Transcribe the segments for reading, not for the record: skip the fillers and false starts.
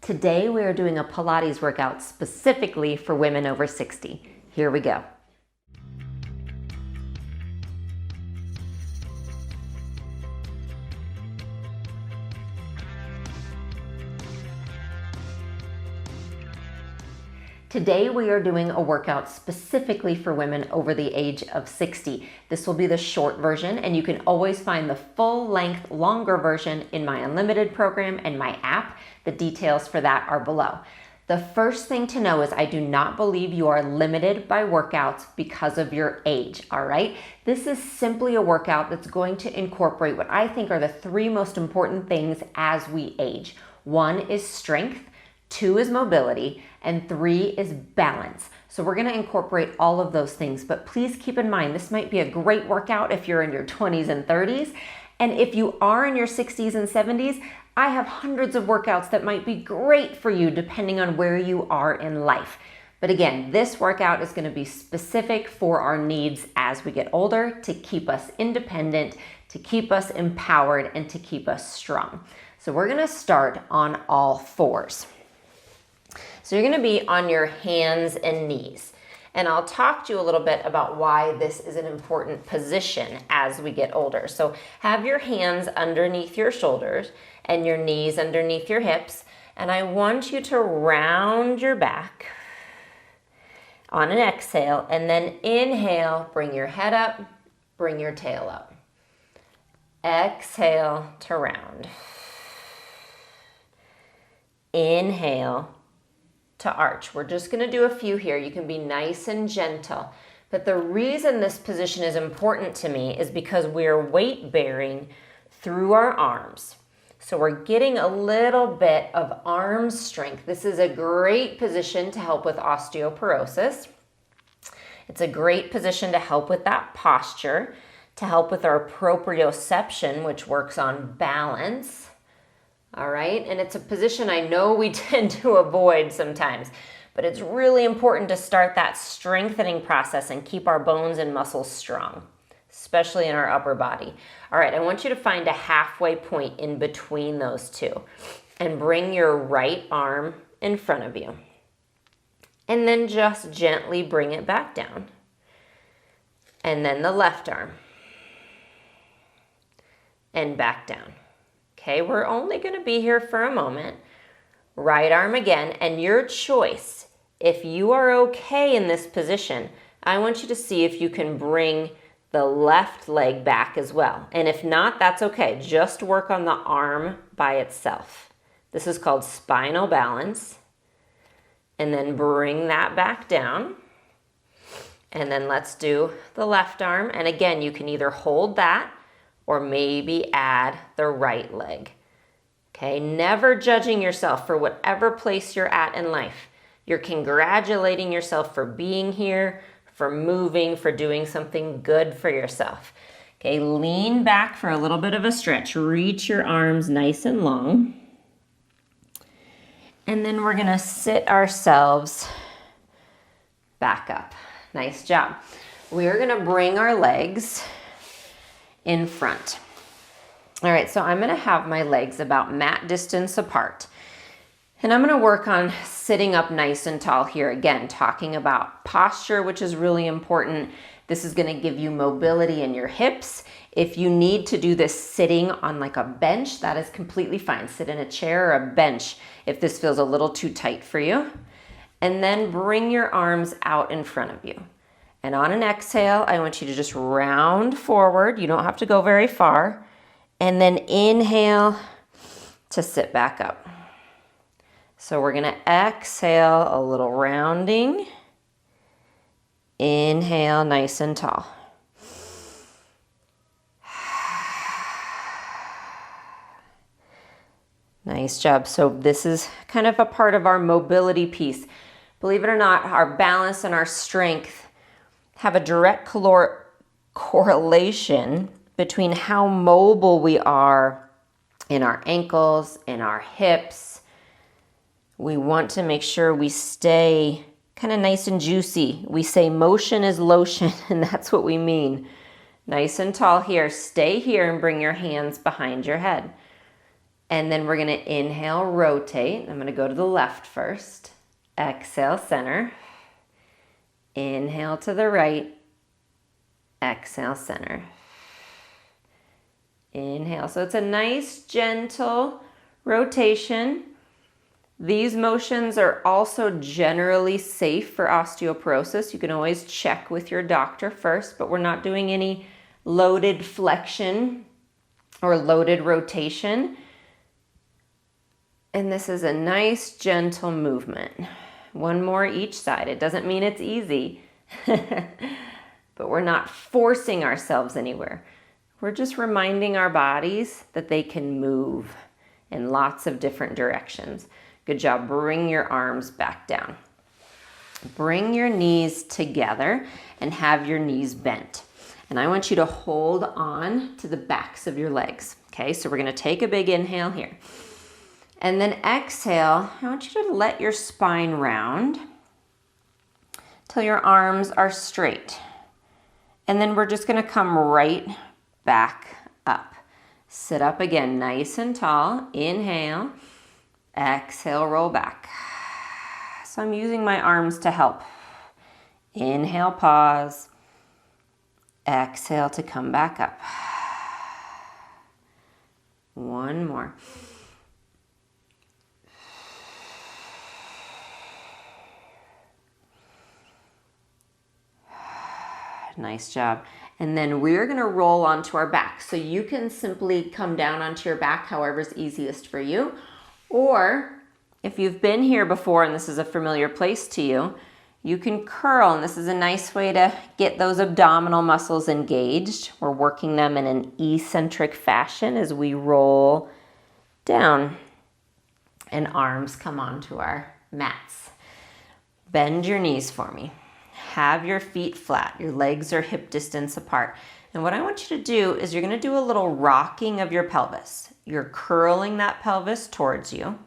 Today we are doing a Pilates workout specifically for women over 60. Here we go. Today we are doing a workout specifically for women over the age of 60. This will be the short version, and you can always find the full length, longer version in my Unlimited program and my app. The details for that are below. The first thing to know is I do not believe you are limited by workouts because of your age, all right? This is simply a workout that's going to incorporate what I think are the three most important things as we age. One is strength, two is mobility, and three is balance. So we're gonna incorporate all of those things, but please keep in mind, this might be a great workout if you're in your 20s and 30s. And if you are in your 60s and 70s, I have hundreds of workouts that might be great for you depending on where you are in life. But again, this workout is gonna be specific for our needs as we get older to keep us independent, to keep us empowered, and to keep us strong. So we're gonna start on all fours. So you're gonna be on your hands and knees. And I'll talk to you a little bit about why this is an important position as we get older. So have your hands underneath your shoulders and your knees underneath your hips. And I want you to round your back on an exhale, and then inhale, bring your head up, bring your tail up. Exhale to round. Inhale to arch. We're just going to do a few here. You can be nice and gentle. But the reason this position is important to me is because we're weight bearing through our arms. So we're getting a little bit of arm strength. This is a great position to help with osteoporosis. It's a great position to help with that posture, to help with our proprioception, which works on balance. All right, and it's a position I know we tend to avoid sometimes, but it's really important to start that strengthening process and keep our bones and muscles strong, especially in our upper body. All right, I want you to find a halfway point in between those two and bring your right arm in front of you. And then just gently bring it back down. And then the left arm. And back down. Okay, we're only going to be here for a moment. Right arm again, and your choice. If you are okay in this position, I want you to see if you can bring the left leg back as well. And if not, that's okay. Just work on the arm by itself. This is called spinal balance. And then bring that back down. And then let's do the left arm. And again, you can either hold that or maybe add the right leg. Okay, never judging yourself for whatever place you're at in life. You're congratulating yourself for being here, for moving, for doing something good for yourself. Okay, lean back for a little bit of a stretch. Reach your arms nice and long. And then we're gonna sit ourselves back up. Nice job. We're gonna bring our legs in front. All right, so I'm gonna have my legs about mat distance apart. And I'm gonna work on sitting up nice and tall here. Again, talking about posture, which is really important. This is gonna give you mobility in your hips. If you need to do this sitting on like a bench, that is completely fine. Sit in a chair or a bench if this feels a little too tight for you. And then bring your arms out in front of you. And on an exhale, I want you to just round forward. You don't have to go very far. And then inhale to sit back up. So we're gonna exhale a little rounding. Inhale, nice and tall. Nice job. So this is kind of a part of our mobility piece. Believe it or not, our balance and our strength have a direct correlation between how mobile we are in our ankles, in our hips. We want to make sure we stay kind of nice and juicy. We say motion is lotion, and that's what we mean. Nice and tall here. Stay here and bring your hands behind your head. And then we're going to inhale, rotate. I'm going to go to the left first. Exhale, center. Inhale to the right. Exhale, center. Inhale. So it's a nice, gentle rotation. These motions are also generally safe for osteoporosis. You can always check with your doctor first, but we're not doing any loaded flexion or loaded rotation. And this is a nice, gentle movement. One more each side. It doesn't mean it's easy, but we're not forcing ourselves anywhere. We're just reminding our bodies that they can move in lots of different directions. Good job. Bring your arms back down. Bring your knees together and have your knees bent. And I want you to hold on to the backs of your legs. Okay, so we're going to take a big inhale here. And then exhale, I want you to let your spine round till your arms are straight. And then we're just going to come right back up. Sit up again, nice and tall. Inhale. Exhale, roll back. So I'm using my arms to help. Inhale, pause. Exhale to come back up. One more. Nice job. And then we're going to roll onto our back. So you can simply come down onto your back, however's easiest for you. Or if you've been here before and this is a familiar place to you, you can curl. And this is a nice way to get those abdominal muscles engaged. We're working them in an eccentric fashion as we roll down. And arms come onto our mats. Bend your knees for me. Have your feet flat. Your legs are hip distance apart. And what I want you to do is you're going to do a little rocking of your pelvis. You're curling that pelvis towards you.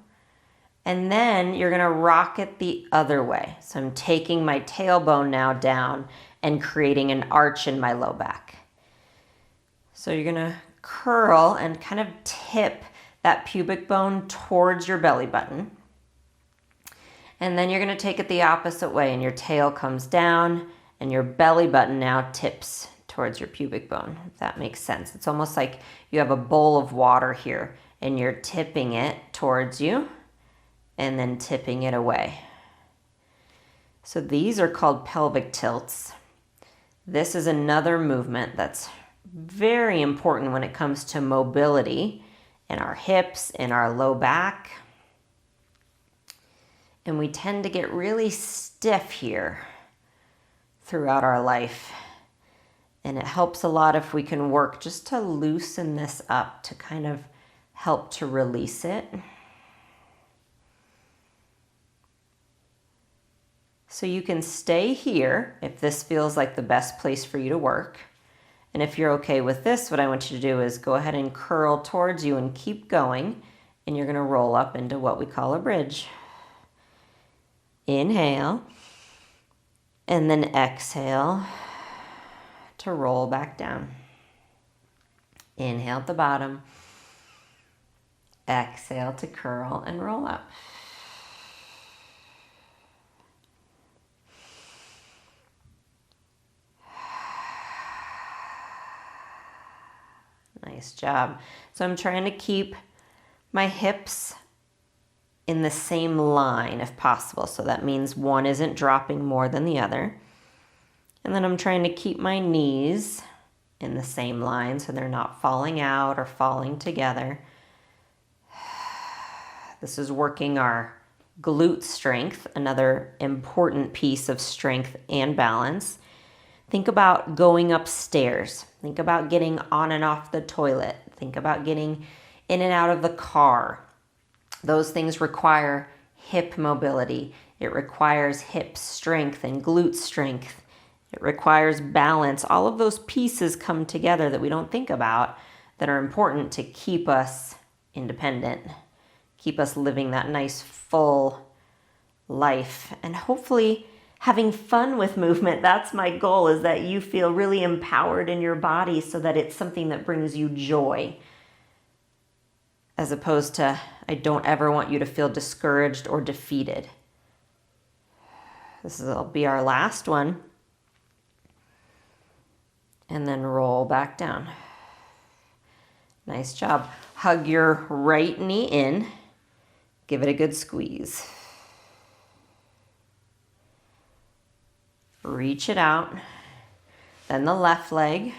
And then you're going to rock it the other way. So I'm taking my tailbone now down and creating an arch in my low back. So you're going to curl and kind of tip that pubic bone towards your belly button. And then you're going to take it the opposite way and your tail comes down and your belly button now tips towards your pubic bone, if that makes sense. It's almost like you have a bowl of water here and you're tipping it towards you and then tipping it away. So these are called pelvic tilts. This is another movement that's very important when it comes to mobility in our hips, in our low back. And we tend to get really stiff here throughout our life. And it helps a lot if we can work just to loosen this up, to kind of help to release it. So you can stay here if this feels like the best place for you to work. And if you're okay with this, what I want you to do is go ahead and curl towards you and keep going. And you're going to roll up into what we call a bridge. Inhale, and then exhale to roll back down. Inhale at the bottom, exhale to curl and roll up. Nice job. So I'm trying to keep my hips in the same line if possible. So that means one isn't dropping more than the other. And then I'm trying to keep my knees in the same line so they're not falling out or falling together. This is working our glute strength, another important piece of strength and balance. Think about going upstairs. Think about getting on and off the toilet. Think about getting in and out of the car. Those things require hip mobility. It requires hip strength and glute strength. It requires balance. All of those pieces come together that we don't think about that are important to keep us independent, keep us living that nice full life, and hopefully having fun with movement. That's my goal, is that you feel really empowered in your body so that it's something that brings you joy. as opposed to I don't ever want you to feel discouraged or defeated. This will be our last one. And then roll back down. Nice job. Hug your right knee in. Give it a good squeeze. Reach it out. Then the left leg.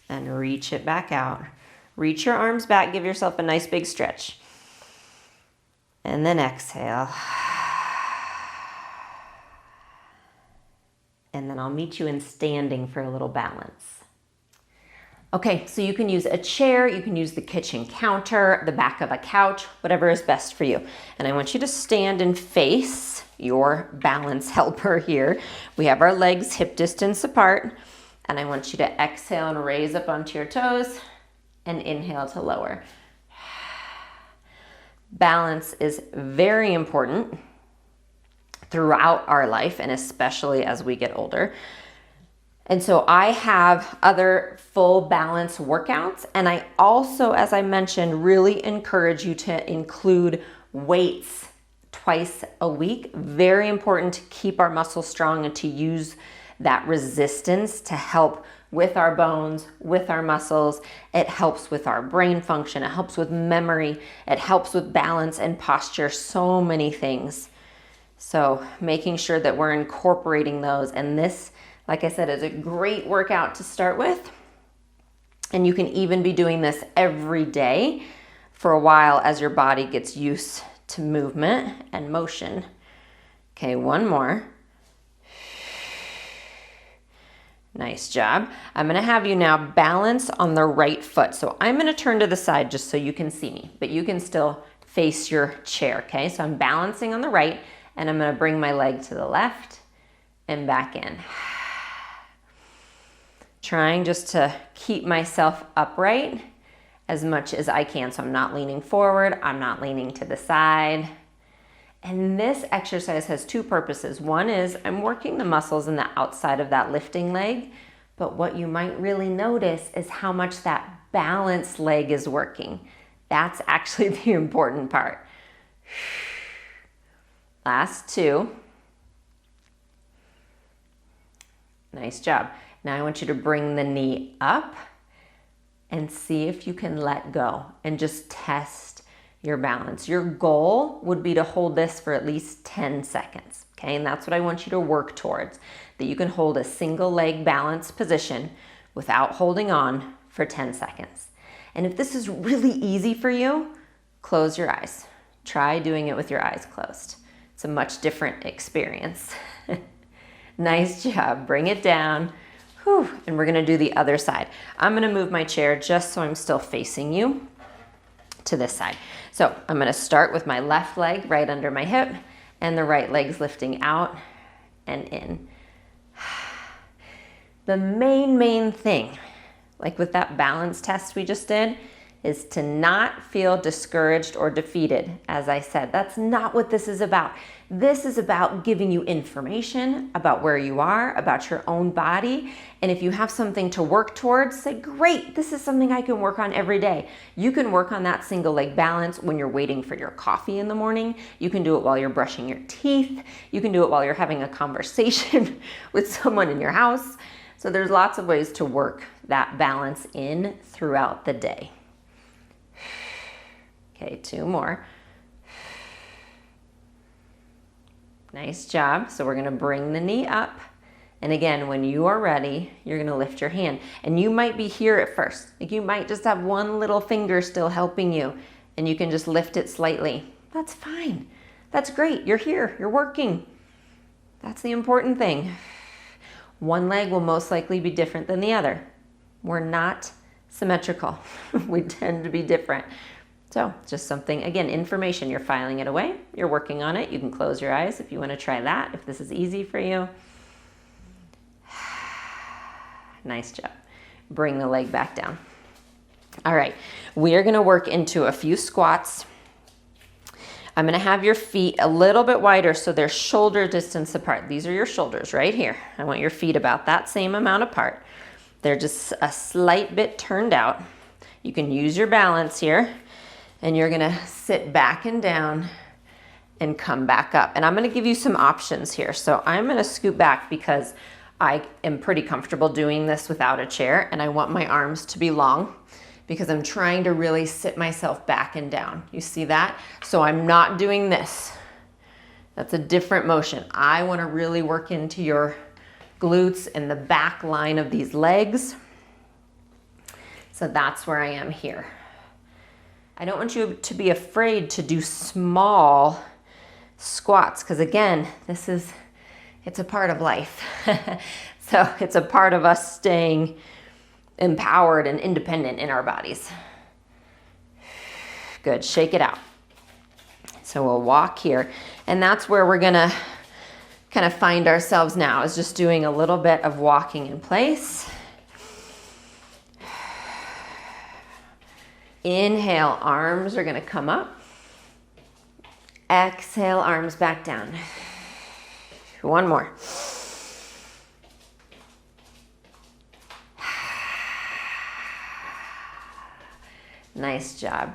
And reach it back out. Reach your arms back. Give yourself a nice big stretch. And then exhale. And then I'll meet you in standing for a little balance. Okay, so you can use a chair, you can use the kitchen counter, the back of a couch, whatever is best for you. And I want you to stand and face your balance helper here. We have our legs hip distance apart, and I want you to exhale and raise up onto your toes and inhale to lower. Balance is very important throughout our life, and especially as we get older. And so I have other full balance workouts, and I also, as I mentioned, really encourage you to include weights twice a week. Very important to keep our muscles strong and to use that resistance to help with our bones, with our muscles. It helps with our brain function. It helps with memory. It helps with balance and posture, so many things. So making sure that we're incorporating those. And this, like I said, is a great workout to start with. And you can even be doing this every day for a while as your body gets used to movement and motion. Okay, one more. Nice job. I'm gonna have you now balance on the right foot. So I'm gonna turn to the side just so you can see me, but you can still face your chair, okay? So I'm balancing on the right, and I'm gonna bring my leg to the left and back in. Trying just to keep myself upright as much as I can. So I'm not leaning forward, I'm not leaning to the side. And this exercise has two purposes. One is I'm working the muscles in the outside of that lifting leg, but what you might really notice is how much that balanced leg is working. That's actually the important part. Last two. Nice job. Now I want you to bring the knee up and see if you can let go and just test your balance. Your goal would be to hold this for at least 10 seconds, okay? And that's what I want you to work towards, that you can hold a single leg balance position without holding on for 10 seconds. And if this is really easy for you, close your eyes. Try doing it with your eyes closed. It's a much different experience. Nice job. Bring it down. Whew. And we're gonna do the other side. I'm gonna move my chair just so I'm still facing you to this side. So I'm gonna start with my left leg right under my hip and the right leg's lifting out and in. The main thing, like with that balance test we just did, is to not feel discouraged or defeated. As I said, that's not what this is about. This is about giving you information about where you are, about your own body. And if you have something to work towards, say, great, this is something I can work on every day. You can work on that single leg balance when you're waiting for your coffee in the morning. You can do it while you're brushing your teeth. You can do it while you're having a conversation with someone in your house. So there's lots of ways to work that balance in throughout the day. Okay, two more. Nice job. So we're gonna bring the knee up. And again, when you are ready, you're gonna lift your hand. And you might be here at first. Like you might just have one little finger still helping you, and you can just lift it slightly. That's fine. That's great. You're here, you're working. That's the important thing. One leg will most likely be different than the other. We're not symmetrical. We tend to be different. So just something, again, information, you're filing it away, you're working on it. You can close your eyes if you want to try that, if this is easy for you. Nice job. Bring the leg back down. All right, we are gonna work into a few squats. I'm gonna have your feet a little bit wider so they're shoulder distance apart. These are your shoulders right here. I want your feet about that same amount apart. They're just a slight bit turned out. You can use your balance here, and you're gonna sit back and down and come back up. And I'm gonna give you some options here. So I'm gonna scoot back because I am pretty comfortable doing this without a chair, and I want my arms to be long because I'm trying to really sit myself back and down. You see that? So I'm not doing this. That's a different motion. I wanna really work into your glutes and the back line of these legs. So that's where I am here. I don't want you to be afraid to do small squats because again, it's a part of life. So it's a part of us staying empowered and independent in our bodies. Good, shake it out. So we'll walk here, and that's where we're gonna kind of find ourselves now, is just doing a little bit of walking in place. Inhale, arms are gonna come up. Exhale, arms back down. One more. Nice job.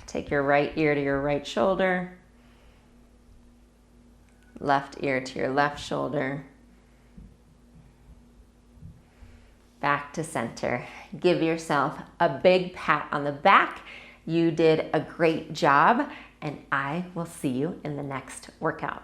Take your right ear to your right shoulder. Left ear to your left shoulder. Back to center. Give yourself a big pat on the back. You did a great job, and I will see you in the next workout.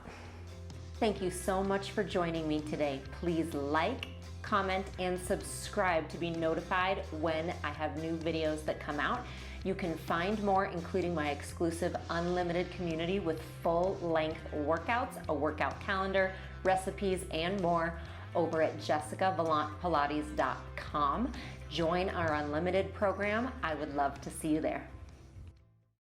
Thank you so much for joining me today. Please like, comment, and subscribe to be notified when I have new videos that come out. You can find more, including my exclusive unlimited community with full-length workouts, a workout calendar, recipes, and more over at jessicavalantpilates.com. Join our unlimited program. I would love to see you there.